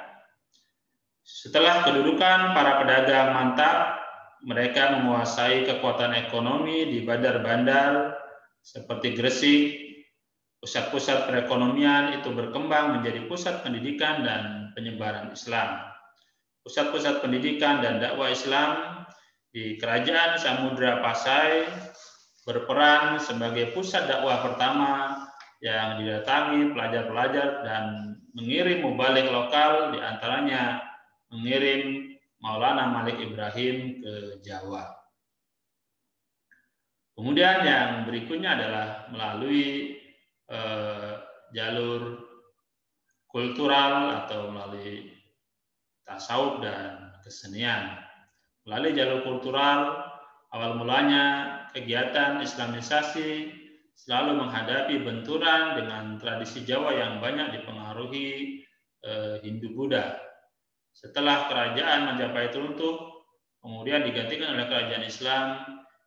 Setelah kedudukan para pedagang mantap, mereka menguasai kekuatan ekonomi di bandar-bandar seperti Gresik. Pusat-pusat perekonomian itu berkembang menjadi pusat pendidikan dan penyebaran Islam. Pusat-pusat pendidikan dan dakwah Islam di Kerajaan Samudra Pasai berperan sebagai pusat dakwah pertama yang didatangi pelajar-pelajar dan mengirim mubalik lokal, diantaranya mengirim Maulana Malik Ibrahim ke Jawa. Kemudian yang berikutnya adalah melalui jalur kultural atau melalui tasawuf dan kesenian. Melalui jalur kultural, awal mulanya kegiatan Islamisasi selalu menghadapi benturan dengan tradisi Jawa yang banyak dipengaruhi Hindu-Buddha. Setelah kerajaan Majapahit runtuh, kemudian digantikan oleh kerajaan Islam.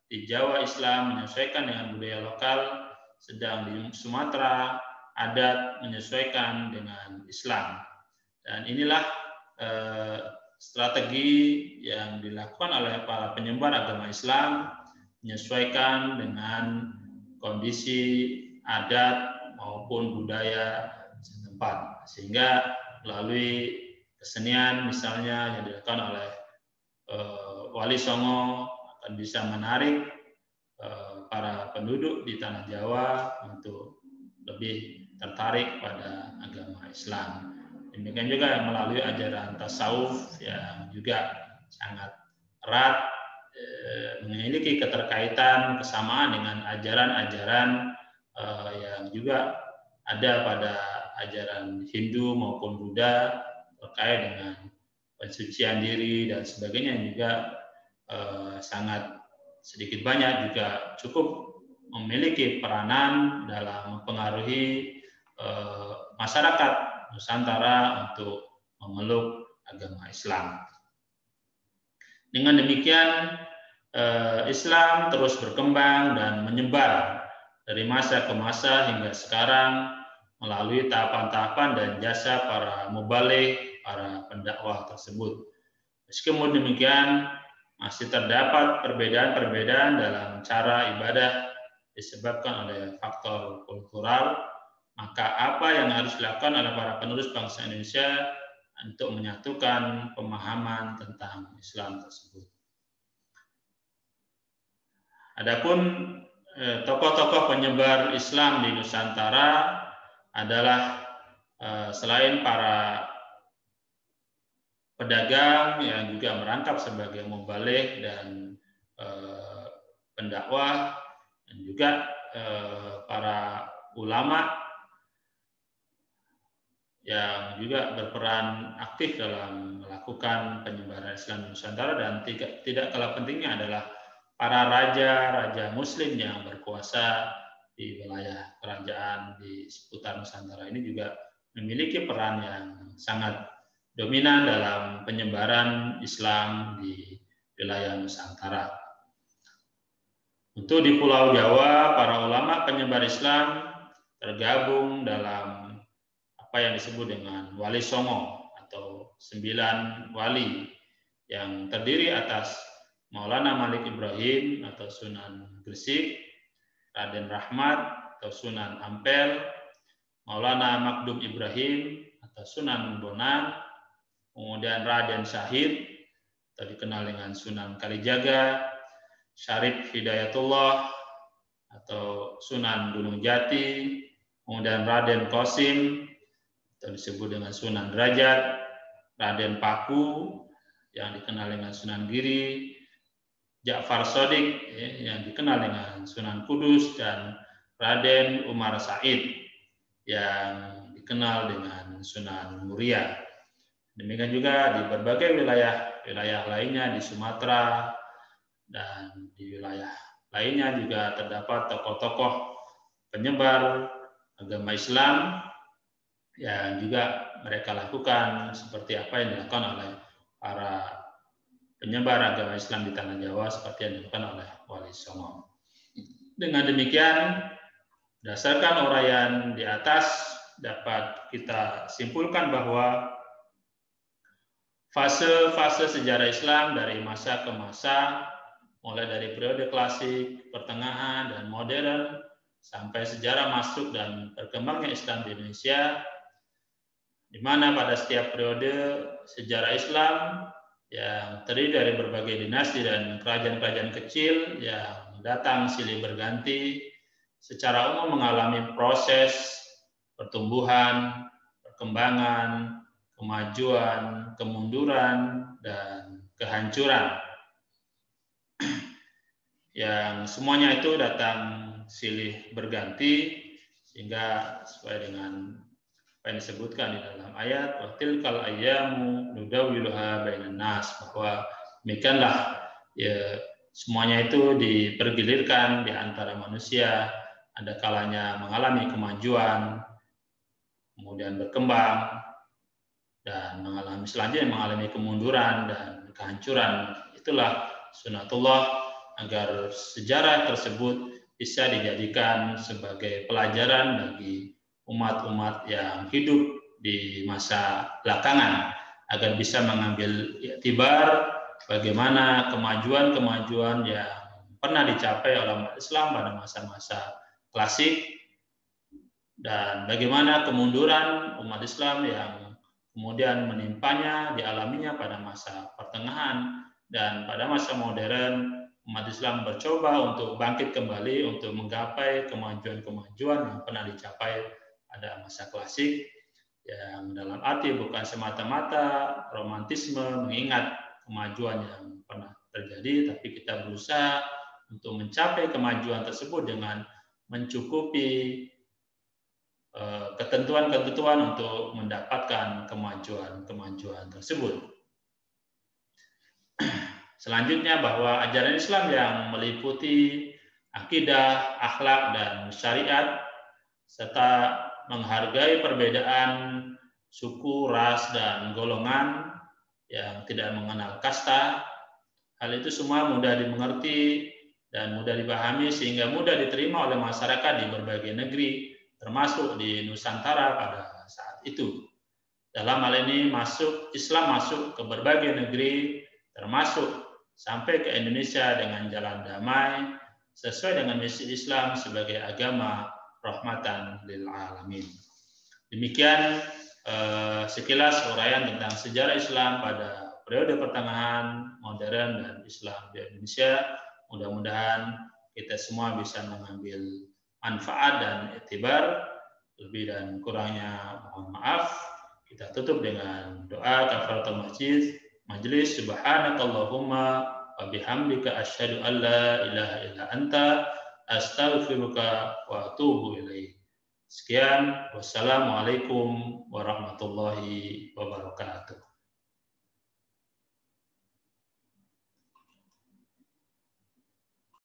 Di Jawa Islam menyesuaikan dengan budaya lokal, sedang di Sumatera adat menyesuaikan dengan Islam. Dan inilah strategi yang dilakukan oleh para penyebar agama Islam menyesuaikan dengan kondisi adat maupun budaya setempat, sehingga melalui kesenian misalnya yang dilakukan oleh Wali Songo akan bisa menarik para penduduk di tanah Jawa untuk lebih tertarik pada agama Islam. Demikian juga melalui ajaran tasawuf yang juga sangat erat memiliki keterkaitan kesamaan dengan ajaran-ajaran yang juga ada pada ajaran Hindu maupun Buddha terkait dengan pensucian diri dan sebagainya, yang juga sangat sedikit banyak juga cukup memiliki peranan dalam mempengaruhi masyarakat Nusantara untuk memeluk agama Islam. Dengan demikian, Islam terus berkembang dan menyebar dari masa ke masa hingga sekarang melalui tahapan-tahapan dan jasa para mubaligh, para pendakwah tersebut. Meskipun demikian, masih terdapat perbedaan-perbedaan dalam cara ibadah disebabkan oleh faktor kultural. Maka apa yang harus dilakukan oleh para penerus bangsa Indonesia untuk menyatukan pemahaman tentang Islam tersebut? Adapun tokoh-tokoh penyebar Islam di Nusantara adalah selain para pedagang yang juga merangkap sebagai mubaligh dan pendakwah, dan juga para ulama yang juga berperan aktif dalam melakukan penyebaran Islam di Nusantara. Dan tidak kalah pentingnya adalah para raja-raja Muslim yang berkuasa di wilayah kerajaan di seputar Nusantara ini juga memiliki peran yang sangat dominan dalam penyebaran Islam di wilayah Nusantara. Untuk di Pulau Jawa, para ulama penyebar Islam tergabung dalam apa yang disebut dengan Wali Songo atau 9 wali yang terdiri atas Maulana Malik Ibrahim atau Sunan Gresik, Raden Rahmat atau Sunan Ampel, Maulana Makdum Ibrahim atau Sunan Bonang, kemudian Raden Syahid atau dikenal dengan Sunan Kalijaga, Syarif Hidayatullah atau Sunan Gunung Jati, kemudian Raden Qasim atau disebut dengan Sunan Derajat, Raden Paku yang dikenal dengan Sunan Giri, Ja'far Shadiq yang dikenal dengan Sunan Kudus, dan Raden Umar Said yang dikenal dengan Sunan Muria. Demikian juga di berbagai wilayah lainnya di Sumatera dan di wilayah lainnya juga terdapat tokoh-tokoh penyebar agama Islam yang juga mereka lakukan seperti apa yang dilakukan oleh para penyebar agama Islam di tanah Jawa seperti yang dilakukan oleh Wali Songo. Dengan demikian, berdasarkan uraian di atas dapat kita simpulkan bahwa fase-fase sejarah Islam dari masa ke masa, mulai dari periode klasik, pertengahan, dan modern, sampai sejarah masuk dan berkembangnya Islam di Indonesia, di mana pada setiap periode sejarah Islam yang terdiri dari berbagai dinasti dan kerajaan-kerajaan kecil yang datang silih berganti, secara umum mengalami proses pertumbuhan, perkembangan, kemajuan, kemunduran, dan kehancuran. Yang semuanya itu datang silih berganti, sehingga sesuai dengan apa yang disebutkan di dalam ayat wa tilkal ayyamu nudawwiluha bainan nas, bahwa demikianlah ya, semuanya itu dipergilirkan di antara manusia, ada kalanya mengalami kemajuan, kemudian berkembang, dan selanjutnya mengalami kemunduran dan kehancuran. Itulah sunatullah, agar sejarah tersebut bisa dijadikan sebagai pelajaran bagi umat-umat yang hidup di masa belakangan, agar bisa mengambil iktibar bagaimana kemajuan-kemajuan yang pernah dicapai oleh umat Islam pada masa-masa klasik, dan bagaimana kemunduran umat Islam yang kemudian menimpanya, dialaminya pada masa pertengahan, dan pada masa modern umat Islam bercoba untuk bangkit kembali untuk menggapai kemajuan-kemajuan yang pernah dicapai pada masa klasik, yang dalam arti bukan semata-mata romantisme mengingat kemajuan yang pernah terjadi, tapi kita berusaha untuk mencapai kemajuan tersebut dengan mencukupi ketentuan-ketentuan untuk mendapatkan kemajuan-kemajuan tersebut. Selanjutnya, bahwa ajaran Islam yang meliputi akidah, akhlak, dan syariat, serta menghargai perbedaan suku, ras, dan golongan yang tidak mengenal kasta, hal itu semua mudah dimengerti dan mudah dipahami sehingga mudah diterima oleh masyarakat di berbagai negeri, termasuk di Nusantara pada saat itu. Dalam hal ini Islam masuk ke berbagai negeri, termasuk sampai ke Indonesia dengan jalan damai, sesuai dengan misi Islam sebagai agama rahmatan lil alamin. Demikian sekilas uraian tentang sejarah Islam pada periode pertengahan, modern, dan Islam di Indonesia. Mudah-mudahan kita semua bisa mengambil manfaat dan iktibar. Lebih dan kurangnya mohon maaf. Kita tutup dengan doa kafaratul majelis. Subhanakallahumma wa bihamdika asyhadu an la ilaha illa anta astaghfiruka wa atubu ilaik. Sekian, wassalamualaikum warahmatullahi wabarakatuh.